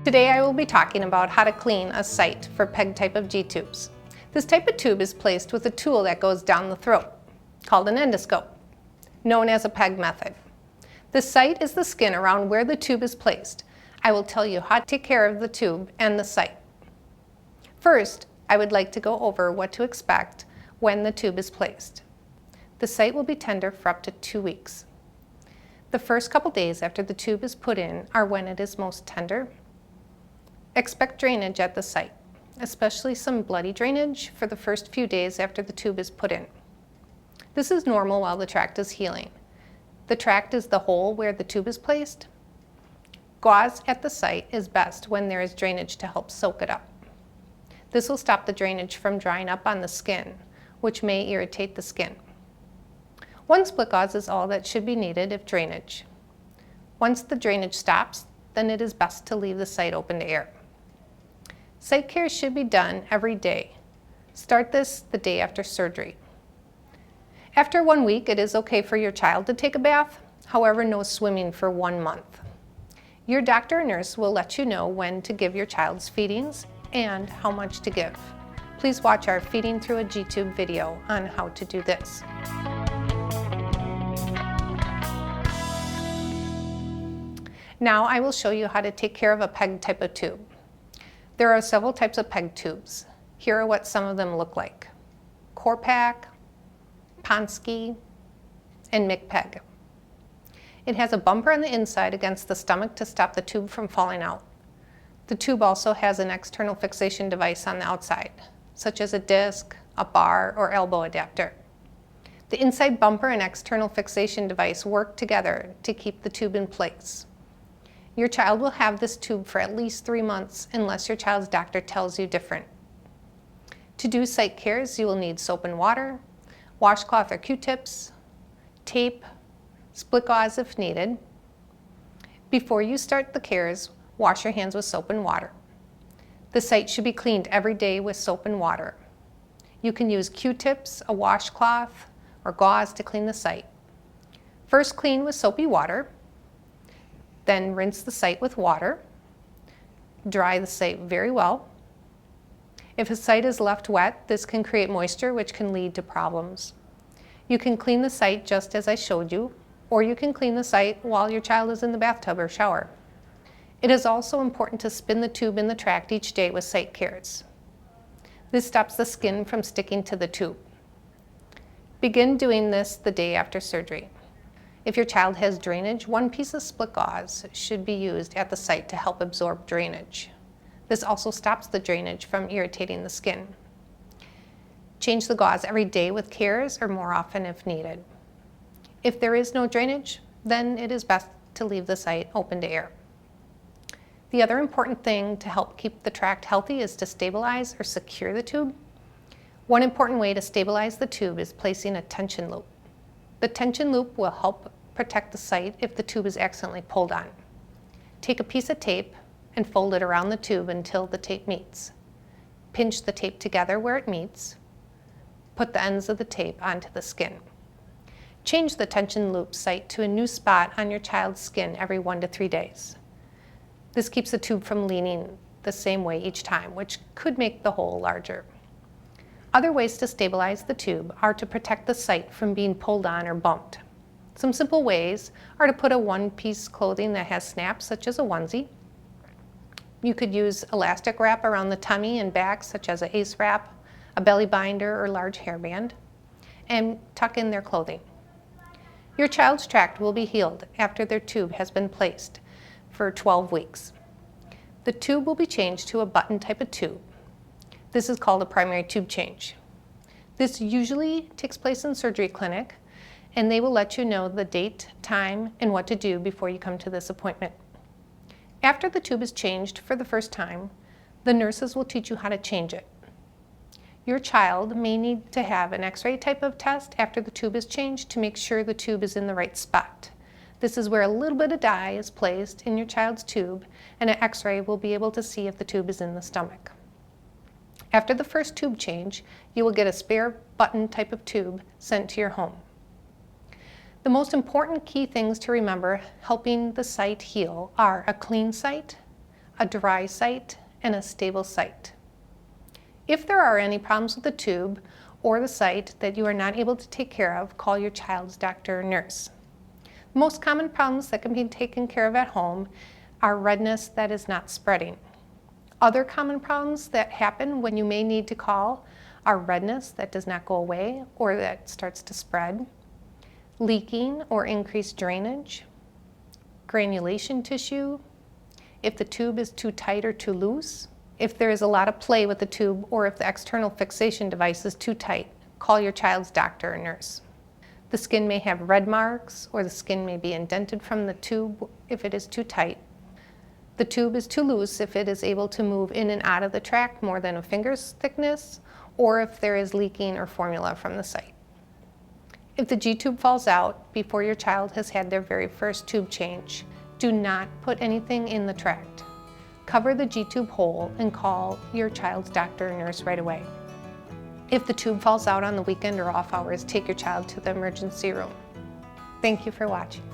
Today I will be talking about how to clean a site for PEG type of G-tubes. This type of tube is placed with a tool that goes down the throat, called an endoscope, known as a PEG method. The site is the skin around where the tube is placed. I will tell you how to take care of the tube and the site. First, I would like to go over what to expect when the tube is placed. The site will be tender for up to 2 weeks. The first couple days after the tube is put in are when it is most tender. Expect drainage at the site, especially some bloody drainage for the first few days after the tube is put in. This is normal while the tract is healing. The tract is the hole where the tube is placed. Gauze at the site is best when there is drainage to help soak it up. This will stop the drainage from drying up on the skin, which may irritate the skin. 1 split gauze is all that should be needed if drainage. Once the drainage stops, then it is best to leave the site open to air. Site care should be done every day. Start this the day after surgery. After 1 week, it is okay for your child to take a bath, however, no swimming for 1 month. Your doctor or nurse will let you know when to give your child's feedings and how much to give. Please watch our Feeding Through a G-tube video on how to do this. Now I will show you how to take care of a PEG type of tube. There are several types of PEG tubes. Here are what some of them look like: Corpak, Ponsky, and McPEG. It has a bumper on the inside against the stomach to stop the tube from falling out. The tube also has an external fixation device on the outside, such as a disc, a bar, or elbow adapter. The inside bumper and external fixation device work together to keep the tube in place. Your child will have this tube for at least 3 months unless your child's doctor tells you different. To do site cares, you will need soap and water, washcloth or Q-tips, tape, split gauze if needed. Before you start the cares, wash your hands with soap and water. The site should be cleaned every day with soap and water. You can use Q-tips, a washcloth, or gauze to clean the site. First clean with soapy water. Then rinse the site with water. Dry the site very well. If a site is left wet, this can create moisture, which can lead to problems. You can clean the site just as I showed you, or you can clean the site while your child is in the bathtub or shower. It is also important to spin the tube in the tract each day with site cares. This stops the skin from sticking to the tube. Begin doing this the day after surgery. If your child has drainage, 1 piece of split gauze should be used at the site to help absorb drainage. This also stops the drainage from irritating the skin. Change the gauze every day with cares or more often if needed. If there is no drainage, then it is best to leave the site open to air. The other important thing to help keep the tract healthy is to stabilize or secure the tube. One important way to stabilize the tube is placing a tension loop. The tension loop will help protect the site if the tube is accidentally pulled on. Take a piece of tape and fold it around the tube until the tape meets. Pinch the tape together where it meets. Put the ends of the tape onto the skin. Change the tension loop site to a new spot on your child's skin every 1 to 3 days. This keeps the tube from leaning the same way each time, which could make the hole larger. Other ways to stabilize the tube are to protect the site from being pulled on or bumped. Some simple ways are to put a 1-piece clothing that has snaps, such as a onesie. You could use elastic wrap around the tummy and back, such as an ace wrap, a belly binder, or large hairband, and tuck in their clothing. Your child's tract will be healed after their tube has been placed for 12 weeks. The tube will be changed to a button type of tube. This is called a primary tube change. This usually takes place in surgery clinic, and they will let you know the date, time, and what to do before you come to this appointment. After the tube is changed for the first time, the nurses will teach you how to change it. Your child may need to have an X-ray type of test after the tube is changed to make sure the tube is in the right spot. This is where a little bit of dye is placed in your child's tube, and an X-ray will be able to see if the tube is in the stomach. After the first tube change, you will get a spare button type of tube sent to your home. The most important key things to remember helping the site heal are a clean site, a dry site, and a stable site. If there are any problems with the tube or the site that you are not able to take care of, call your child's doctor or nurse. The most common problems that can be taken care of at home are redness that is not spreading. Other common problems that happen when you may need to call are redness that does not go away or that starts to spread, leaking or increased drainage, granulation tissue, if the tube is too tight or too loose, if there is a lot of play with the tube, or if the external fixation device is too tight, call your child's doctor or nurse. The skin may have red marks, or the skin may be indented from the tube if it is too tight. The tube is too loose if it is able to move in and out of the tract more than a finger's thickness, or if there is leaking or formula from the site. If the G-tube falls out before your child has had their very first tube change, do not put anything in the tract. Cover the G-tube hole and call your child's doctor or nurse right away. If the tube falls out on the weekend or off hours, take your child to the emergency room. Thank you for watching.